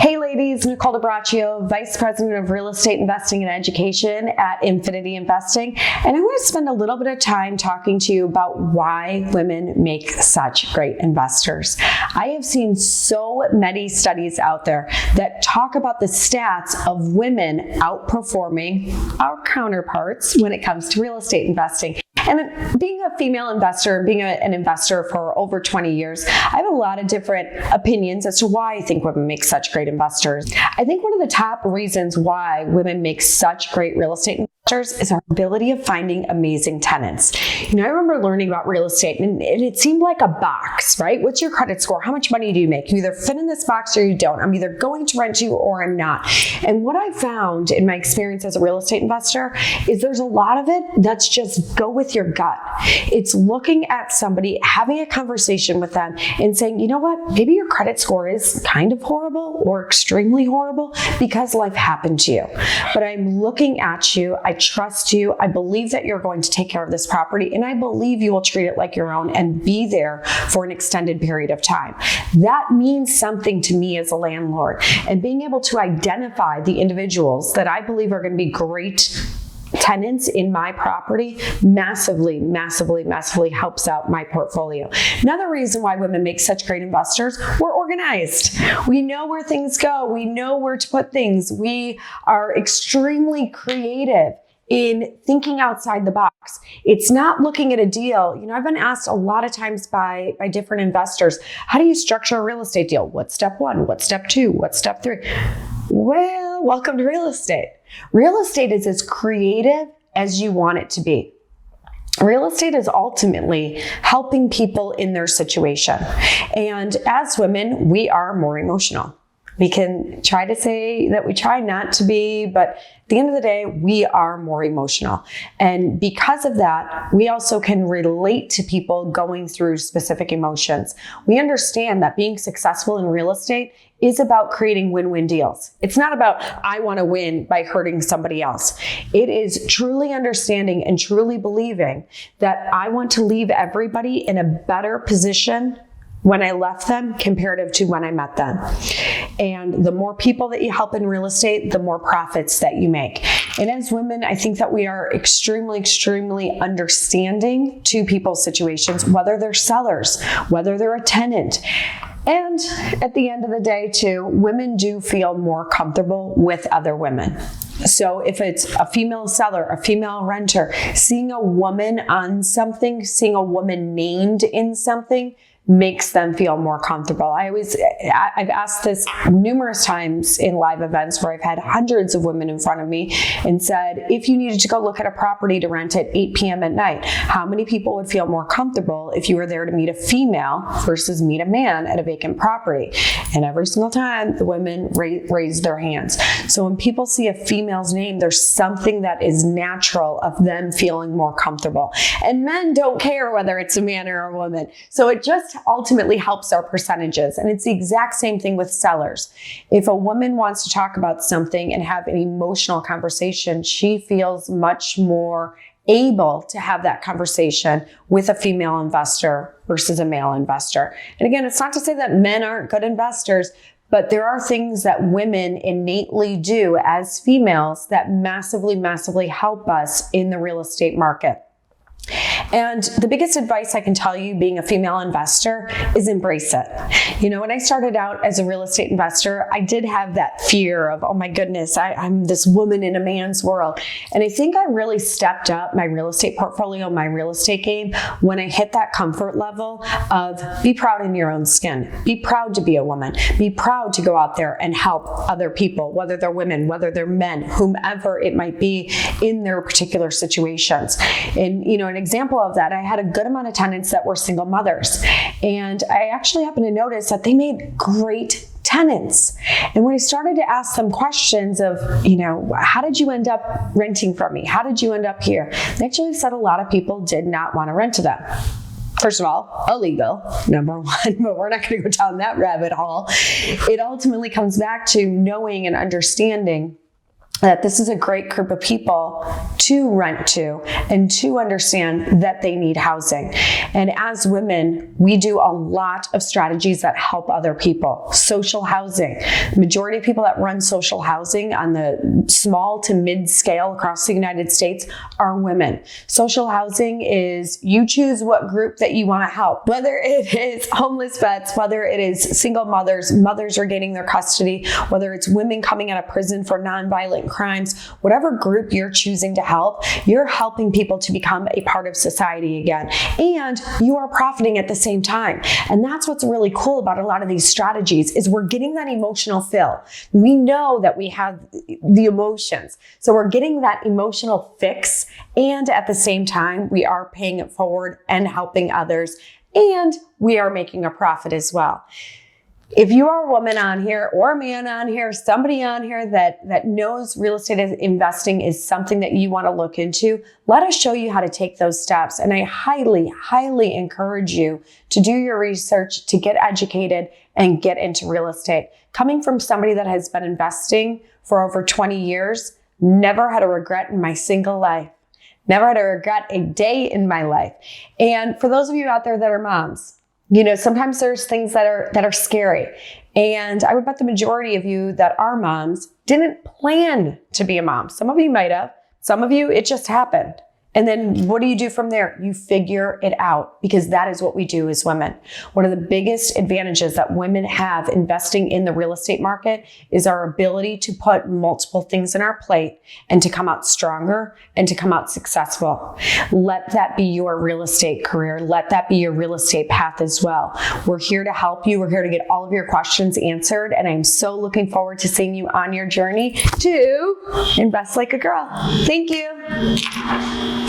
Hey ladies, Nicole DiBraccio, Vice President of Real Estate Investing and Education at Infinity Investing. And I want to spend a little bit of time talking to you about why women make such great investors. I have seen so many studies out there that talk about the stats of women outperforming our counterparts when it comes to real estate investing. And being a female investor, being an investor for over 20 years, I have a lot of different opinions as to why I think women make such great investors. I think one of the top reasons why women make such great real estate investors is our ability of finding amazing tenants. I remember learning about real estate and it seemed like a box, right? What's your credit score? How much money do you make? You either fit in this box or you don't. I'm either going to rent you or I'm not. And what I found in my experience as a real estate investor is there's a lot of it that's just go with your gut. It's looking at somebody, having a conversation with them and saying, you know what, maybe your credit score is kind of horrible or extremely horrible because life happened to you. But I'm looking at you, I trust you, I believe that you're going to take care of this property, and I believe you will treat it like your own and be there for an extended period of time. That means something to me as a landlord. And being able to identify the individuals that I believe are going to be great tenants in my property massively helps out my portfolio. Another reason why women make such great investors, we're organized. We know where things go. We know where to put things. We are extremely creative in thinking outside the box. It's not looking at a deal. I've been asked a lot of times by different investors, how do you structure a real estate deal? What's step one? What's step two? What's step three? Well, welcome to real estate. Real estate is as creative as you want it to be. Real estate is ultimately helping people in their situation. And as women, we are more emotional. We can try to say that we try not to be, but at the end of the day, we are more emotional. And because of that, we also can relate to people going through specific emotions. We understand that being successful in real estate is about creating win-win deals. It's not about, I want to win by hurting somebody else. It is truly understanding and truly believing that I want to leave everybody in a better position when I left them comparative to when I met them. And the more people that you help in real estate, the more profits that you make. And as women, I think that we are extremely understanding to people's situations, whether they're sellers, whether they're a tenant. And at the end of the day too, women do feel more comfortable with other women. So if it's a female seller, a female renter, seeing a woman on something, seeing a woman named in something, makes them feel more comfortable. I've asked this numerous times in live events where I've had hundreds of women in front of me and said, if you needed to go look at a property to rent at 8 p.m. at night, how many people would feel more comfortable if you were there to meet a female versus meet a man at a vacant property? And every single time the women raise their hands. So when people see a female's name, there's something that is natural of them feeling more comfortable. And men don't care whether it's a man or a woman. So it just ultimately helps our percentages. And it's the exact same thing with sellers. If a woman wants to talk about something and have an emotional conversation, she feels much more able to have that conversation with a female investor versus a male investor. And again, it's not to say that men aren't good investors, but there are things that women innately do as females that massively help us in the real estate market. And the biggest advice I can tell you being a female investor is embrace it. When I started out as a real estate investor, I did have that fear of, oh my goodness, I'm this woman in a man's world. And I think I really stepped up my real estate portfolio, my real estate game, when I hit that comfort level of be proud in your own skin. Be proud to be a woman. Be proud to go out there and help other people, whether they're women, whether they're men, whomever it might be in their particular situations. And, an example of that, I had a good amount of tenants that were single mothers. And I actually happened to notice that they made great tenants. And when I started to ask them questions of, how did you end up renting from me? How did you end up here? They actually said a lot of people did not want to rent to them. First of all, illegal, number one, but we're not going to go down that rabbit hole. It ultimately comes back to knowing and understanding that this is a great group of people to rent to and to understand that they need housing. And as women, we do a lot of strategies that help other people. Social housing. The majority of people that run social housing on the small to mid scale across the United States are women. Social housing is you choose what group that you want to help, whether it is homeless vets, whether it is single mothers regaining their custody, whether it's women coming out of prison for nonviolent crimes, whatever group you're choosing to help, you're helping people to become a part of society again. And you are profiting at the same time. And that's what's really cool about a lot of these strategies is we're getting that emotional fill. We know that we have the emotions. So we're getting that emotional fix. And at the same time, we are paying it forward and helping others. And we are making a profit as well. If you are a woman on here or a man on here, somebody on here that knows real estate investing is something that you want to look into, let us show you how to take those steps. And I highly, highly encourage you to do your research, to get educated and get into real estate. Coming from somebody that has been investing for over 20 years, never had a regret in my single life. Never had to regret a day in my life. And for those of you out there that are moms, sometimes there's things that are scary. And I would bet the majority of you that are moms didn't plan to be a mom. Some of you might have. Some of you, it just happened. And then what do you do from there? You figure it out, because that is what we do as women. One of the biggest advantages that women have investing in the real estate market is our ability to put multiple things in our plate and to come out stronger and to come out successful. Let that be your real estate career. Let that be your real estate path as well. We're here to help you. We're here to get all of your questions answered. And I'm so looking forward to seeing you on your journey to invest like a girl. Thank you.